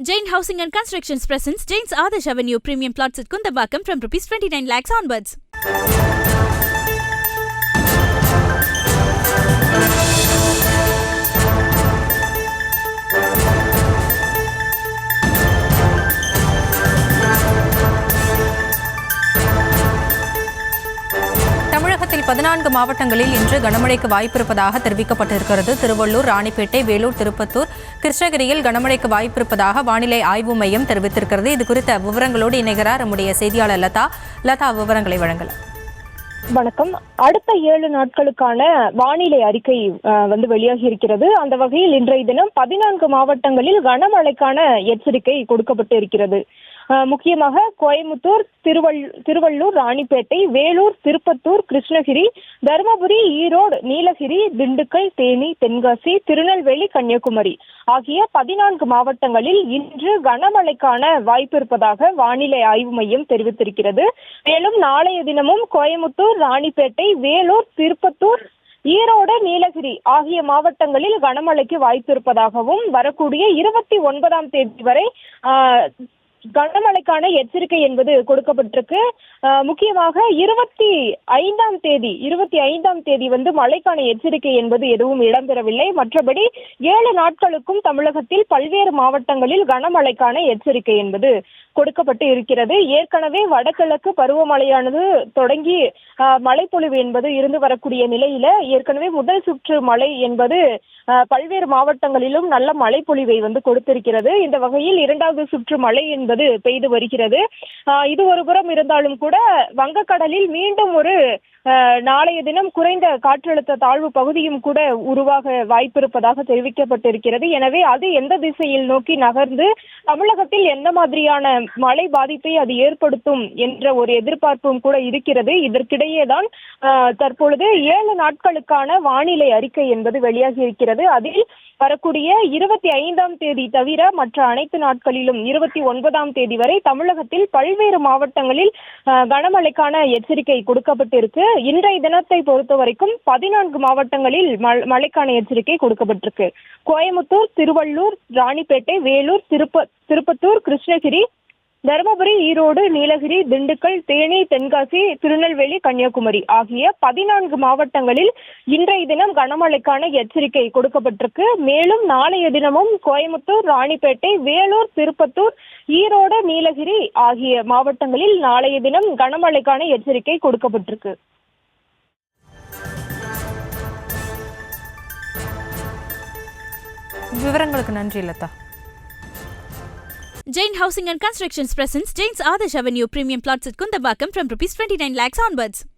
Jain Housing and Constructions presents Jain's Adarsh Avenue Premium Plots at Kundambakam from Rs 29 lakhs onwards. தமிழகத்தில் 14 மாவட்டங்களில் இன்று கனமழைக்கு வாய்ப்பிருப்பதாக தெரிவிக்கப்பட்டிருக்கிறது. திருவள்ளூர், ராணிப்பேட்டை, வேலூர், திருப்பத்தூர், கிருஷ்ணகிரியில் கனமழைக்கு வாய்ப்பிருப்பதாக வானிலை ஆய்வு மையம் தெரிவித்திருக்கிறது. இது குறித்த விவரங்களோடு இணைகிறார் நம்முடைய செய்தியாளர் லதா. விவரங்களை வழங்கலாம். வணக்கம். அடுத்த 7 நாட்களுக்கான வானிலை அறிக்கை வெளியாகி இருக்கிறது. அந்த வகையில் இன்றைய தினம் 14 மாவட்டங்களில் கனமழைக்கான எச்சரிக்கை கொடுக்கப்பட்டு இருக்கிறது. முக்கியமாக கோயமுத்தூர், திருவள்ளூர், ராணிப்பேட்டை, வேலூர், திருப்பத்தூர், கிருஷ்ணகிரி, தருமபுரி, ஈரோடு, நீலகிரி, திண்டுக்கல், தேனி, தென்காசி, திருநெல்வேலி, கன்னியாகுமரி ஆகிய 14 மாவட்டங்களில் இன்று கனமழைக்கான வாய்ப்பு இருப்பதாக வானிலை ஆய்வு மையம் தெரிவித்திருக்கிறது. மேலும் நாளைய தினமும் கோயமுத்தூர், ராணிப்பேட்டை, வேலூர், திருப்பத்தூர், ஈரோடு, நீலகிரி ஆகிய மாவட்டங்களில் கனமழைக்கு வாய்ப்பு இருப்பதாகவும் வரக்கூடிய 29ஆம் தேதி வரை கனமழைக்கான எச்சரிக்கை என்பது கொடுக்கப்பட்டிருக்கு. முக்கியமாக 25ஆம் தேதி மழைக்கான எச்சரிக்கை என்பது எதுவும் இடம்பெறவில்லை. மற்றபடி 7 நாட்களுக்கும் தமிழகத்தில் பல்வேறு மாவட்டங்களில் கனமழைக்கான எச்சரிக்கை என்பது கொடுக்கப்பட்டு இருக்கிறது. ஏற்கனவே வடகிழக்கு பருவமழையானது தொடங்கி மழைப்பொழிவு என்பது இருந்து வரக்கூடிய நிலையில ஏற்கனவே முதல் சுற்று மழை என்பது பல்வேறு மாவட்டங்களிலும் நல்ல மழைப்பொழிவை கொடுத்திருக்கிறது. இந்த வகையில் 2வது சுற்று மழை என்பது பெய்து வருகிறது. இது ஒரு புறம் இருந்தாலும் கூட வங்கக்கடலில் மீண்டும் ஒரு நாளைய தினம் குறைந்த காற்றழுத்த தாழ்வு பகுதியும் கூட உருவாக வாய்ப்பிருப்பதாக தெரிவிக்கப்பட்டிருக்கிறது. எனவே அது எந்த திசையில் நோக்கி நகர்ந்து தமிழகத்தில் எந்த மாதிரியான மழை பாதிப்பை அது ஏற்படுத்தும் என்ற ஒரு எதிர்பார்ப்பும் கூட இருக்கிறது. இதற்கிடையேதான் தற்பொழுது 7 நாட்களுக்கான வானிலை அறிக்கை என்பது வெளியாகி இருக்கிறது. அதில் வரக்கூடிய 25ஆம் தேதி தவிர மற்ற அனைத்து நாட்களிலும் 29ஆம் தேதி வரை தமிழகத்தில் பல்வேறு மாவட்டங்களில் கனமழைக்கான எச்சரிக்கை கொடுக்கப்பட்டிருக்கு. இன்றைய தினத்தை பொறுத்த வரைக்கும் 14 மாவட்டங்களில் மழைக்கான எச்சரிக்கை கொடுக்கப்பட்டிருக்கு. கோயமுத்தூர், திருவள்ளூர், ராணிப்பேட்டை, வேலூர், திருப்பத்தூர், கிருஷ்ணகிரி, தருமபுரி, ஈரோடு, நீலகிரி, திண்டுக்கல், தேனி, தென்காசி, திருநெல்வேலி, கன்னியாகுமரி ஆகிய 14 மாவட்டங்களில் இன்றைய தினம் கனமழைக்கான எச்சரிக்கை கொடுக்கப்பட்டிருக்கு. மேலும் நாளைய தினமும் கோயமுத்தூர், ராணிப்பேட்டை, வேலூர், திருப்பத்தூர், ஈரோடு, நீலகிரி ஆகிய மாவட்டங்களில் நாளைய தினம் கனமழைக்கான எச்சரிக்கை கொடுக்கப்பட்டிருக்கு. விவரங்களுக்கு நன்றி Latha. Jain Housing and Constructions presents Jain's Adarsh Avenue Premium Plots at Kundambakam from Rs 29 lakhs onwards.